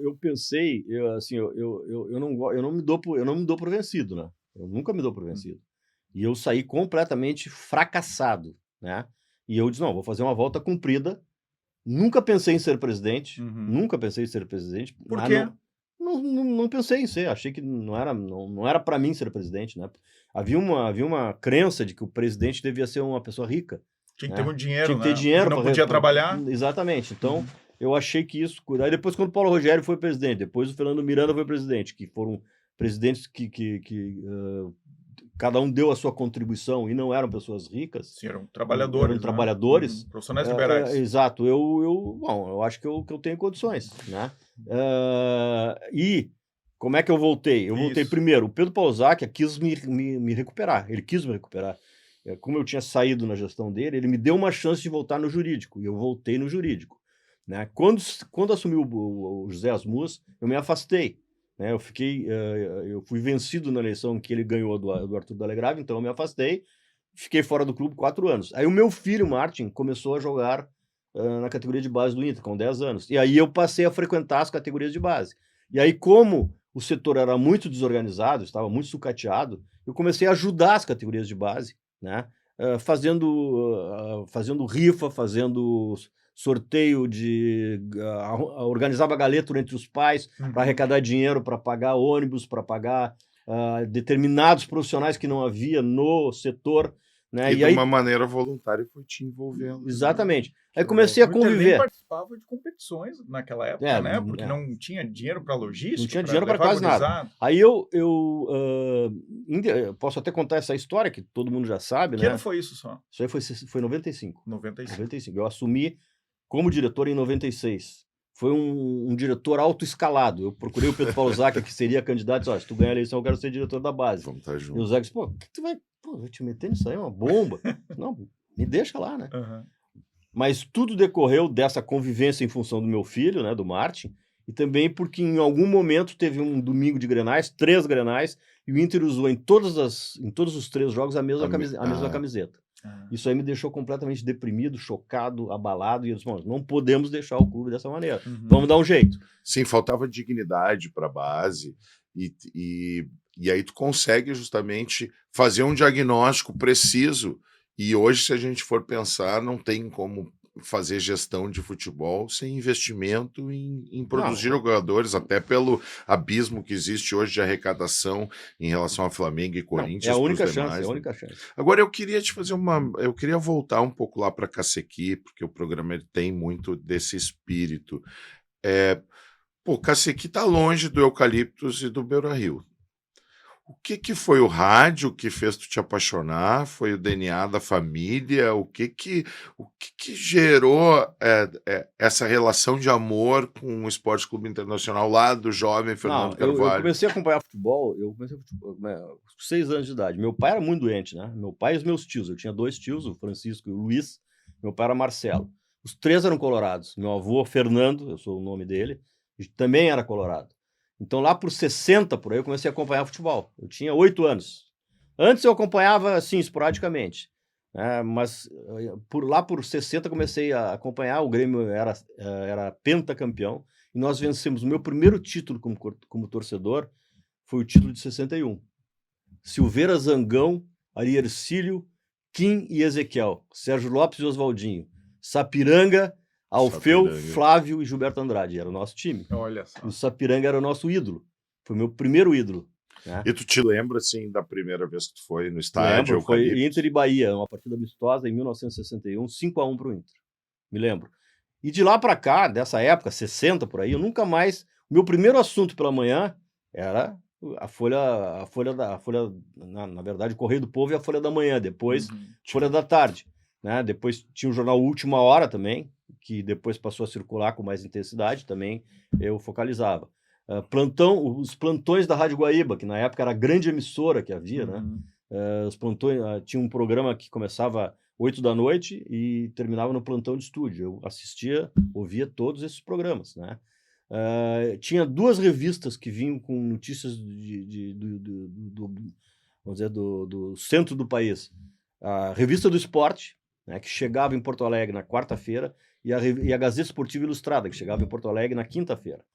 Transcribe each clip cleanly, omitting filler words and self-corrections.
eu pensei, eu não me dou por vencido, né? Eu nunca me dou por vencido. E eu saí completamente fracassado, né? E eu disse, não, vou fazer uma volta comprida. Nunca pensei em ser presidente, nunca pensei em ser presidente. Por quê? Não pensei em ser, achei que não era para mim ser presidente, né? Havia uma crença de que o presidente devia ser uma pessoa rica. Tinha que ter né? muito dinheiro, Tinha que ter né? dinheiro. Porque não podia trabalhar. Exatamente. Então, eu achei que isso... Aí depois, quando o Paulo Rogério foi presidente, depois o Fernando Miranda foi presidente, que foram presidentes que cada um deu a sua contribuição e não eram pessoas ricas. Sim, eram trabalhadores. Eram trabalhadores. Profissionais liberais. Exato. Eu acho que eu tenho condições, né? E como é que eu voltei? Eu voltei primeiro. O Pedro Pausac quis me recuperar. Ele quis me recuperar. Como eu tinha saído na gestão dele, ele me deu uma chance de voltar no jurídico. E eu voltei no jurídico. Né? Quando assumiu o José Asmus, eu me afastei. Né? Eu fui vencido na eleição que ele ganhou do Arthur Dalegrave, então eu me afastei, fiquei fora do clube 4 anos. Aí o meu filho, Martin, começou a jogar na categoria de base do Inter, com 10 anos. E aí eu passei a frequentar as categorias de base. E aí, como o setor era muito desorganizado, estava muito sucateado, eu comecei a ajudar as categorias de base, né? Fazendo rifa, fazendo sorteio organizava galeto entre os pais para arrecadar dinheiro, para pagar ônibus, para pagar determinados profissionais que não havia no setor. Né? E de uma maneira voluntária foi te envolvendo. Exatamente. Aí comecei a conviver. Ele nem participava de competições naquela época, né? Porque não tinha dinheiro para logística. Não tinha dinheiro para quase nada. Aí eu posso até contar essa história, que todo mundo já sabe, né? Que ano foi isso só? Isso aí foi 95. 95. Eu assumi como diretor em 96. Foi um diretor autoescalado. Eu procurei o Pedro Pausac, que seria candidato, e disse, se tu ganhar a eleição, eu quero ser diretor da base. Vamos estar juntos. E o Zé disse, que tu vai te meter nisso aí? É uma bomba. Não, me deixa lá, né? Mas tudo decorreu dessa convivência em função do meu filho, né, do Martin, e também porque em algum momento teve um domingo de Grenais, 3 Grenais, e o Inter usou em todos os 3 jogos a mesma camiseta. Isso aí me deixou completamente deprimido, chocado, abalado, e eu disse, não podemos deixar o clube dessa maneira. Vamos dar um jeito. Sim, faltava dignidade para a base, e aí tu consegue justamente fazer um diagnóstico preciso. E hoje, se a gente for pensar, não tem como fazer gestão de futebol sem investimento em produzir jogadores, até pelo abismo que existe hoje de arrecadação em relação a Flamengo e Corinthians. É a única chance. Agora, eu queria te fazer eu queria voltar um pouco lá para Cacequi, porque o programa tem muito desse espírito. Cacequi está longe do Eucaliptus e do Beira-Rio. O que foi o rádio que fez tu te apaixonar? Foi o DNA da família? O que gerou essa relação de amor com o Esporte Clube Internacional lá do jovem Fernando Carvalho? Eu comecei a acompanhar futebol, com 6 anos de idade. Meu pai era muito doente, né? Meu pai e os meus tios. Eu tinha 2 tios, o Francisco e o Luiz. Meu pai era Marcelo. Os 3 eram colorados. Meu avô, Fernando, eu sou o nome dele, também era colorado. Então, lá por 60, por aí, eu comecei a acompanhar futebol. Eu tinha 8 anos. Antes eu acompanhava, assim, esporadicamente. Mas lá por 60 comecei a acompanhar. O Grêmio era pentacampeão. E nós vencemos. O meu primeiro título como torcedor foi o título de 61. Silveira, Zangão, Ari Ercílio, Kim e Ezequiel. Sérgio Lopes e Oswaldinho. Sapiranga, Alfeu, Flávio e Gilberto Andrade. Era o nosso time. Olha só. O Sapiranga era o nosso ídolo. Foi o meu primeiro ídolo. Né? E tu te lembra, assim, da primeira vez que tu foi no estádio? Lembro, foi Inter e Bahia, uma partida amistosa em 1961, 5-1 para o Inter. Me lembro. E de lá para cá, dessa época, 60 por aí, eu nunca mais... O meu primeiro assunto pela manhã era na verdade, o Correio do Povo e a Folha da Manhã, depois Folha da Tarde. Né? Depois tinha o jornal Última Hora também, que depois passou a circular com mais intensidade, também eu focalizava. Os plantões da Rádio Guaíba, que na época era a grande emissora que havia, né? Os plantões, tinha um programa que começava 8 da noite e terminava no plantão de estúdio. Eu assistia, ouvia todos esses programas, né? Tinha 2 revistas que vinham com notícias do centro do país. A Revista do Esporte, né, que chegava em Porto Alegre na quarta-feira, e a Gazeta Esportiva Ilustrada, que chegava em Porto Alegre na quinta-feira.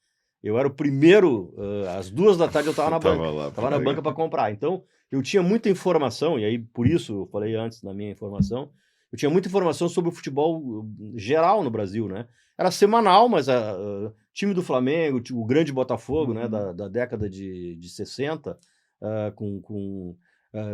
eu era o primeiro, às 2h da tarde eu estava na banca. Lá, Estava na banca para comprar. Então, eu tinha muita informação, e aí por isso eu falei antes na minha informação, eu tinha muita informação sobre o futebol geral no Brasil, né? Era semanal, mas time do Flamengo, o grande Botafogo, né, da década de 60, com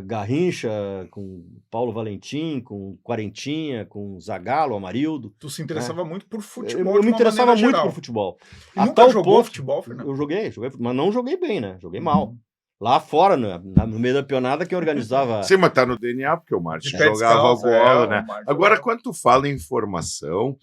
Garrincha, com Paulo Valentim, com Quarentinha, com Zagallo, Amarildo. Tu se interessava muito por futebol. Eu me interessava muito por futebol. E nunca jogou futebol, Fernando? Eu joguei, mas não joguei bem, né? Joguei mal. Lá fora, no meio da pionada, quem organizava... Sim, mas tá no DNA, porque o Martin jogava bola, né? Agora, quando tu fala em informação,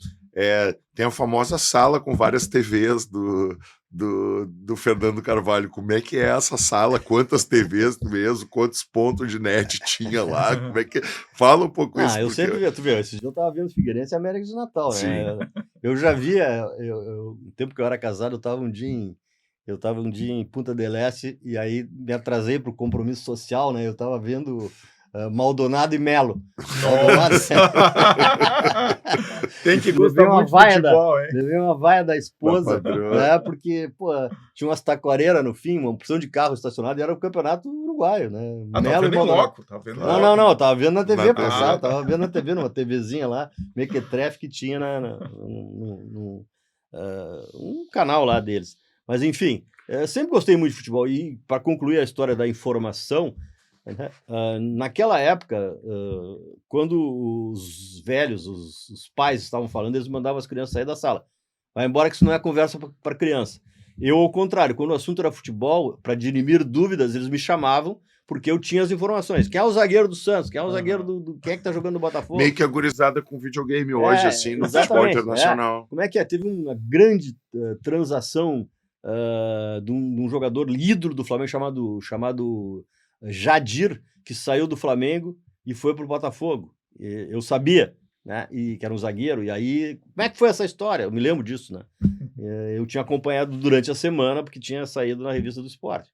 tem a famosa sala com várias TVs do Fernando Carvalho. Como é que é essa sala? Quantas TVs mesmo? Quantos pontos de net tinha lá? Como é que... Fala um pouco isso. Eu sempre vi, tu viu, esse dia eu tava vendo Figueirense e América de Natal, né? Eu já via, no tempo que eu era casado, eu tava um dia em Punta del Este e aí me atrasei para o compromisso social, né? Eu estava vendo Maldonado e Melo. Tem que gostar muito de futebol, hein? Levei uma vaia da esposa, né? Porque, pô, tinha umas taquareiras no fim, uma opção de carro estacionado e era o campeonato uruguaio, né? Melo e Maldonado. Não, eu tava vendo na TV, pessoal. Tava vendo na TV, numa TVzinha lá, mequetrefe que tinha um canal lá deles. Mas, enfim, sempre gostei muito de futebol. E, para concluir a história da informação, né, naquela época, quando os velhos, os pais estavam falando, eles mandavam as crianças sair da sala. Vai embora que isso não é conversa para criança. Eu, ao contrário, quando o assunto era futebol, para dirimir dúvidas, eles me chamavam, porque eu tinha as informações. Quem é o zagueiro do Santos? Quem é o zagueiro quem é que tá jogando no Botafogo? Meio que a gurizada com videogame hoje, assim, no futebol internacional. Como é que é? Teve uma grande transação de um jogador ídolo do Flamengo chamado Jadir, que saiu do Flamengo e foi para o Botafogo. Eu sabia, né? E que era um zagueiro. E aí, como é que foi essa história? Eu me lembro disso, né? Eu tinha acompanhado durante a semana, porque tinha saído na revista do Esporte.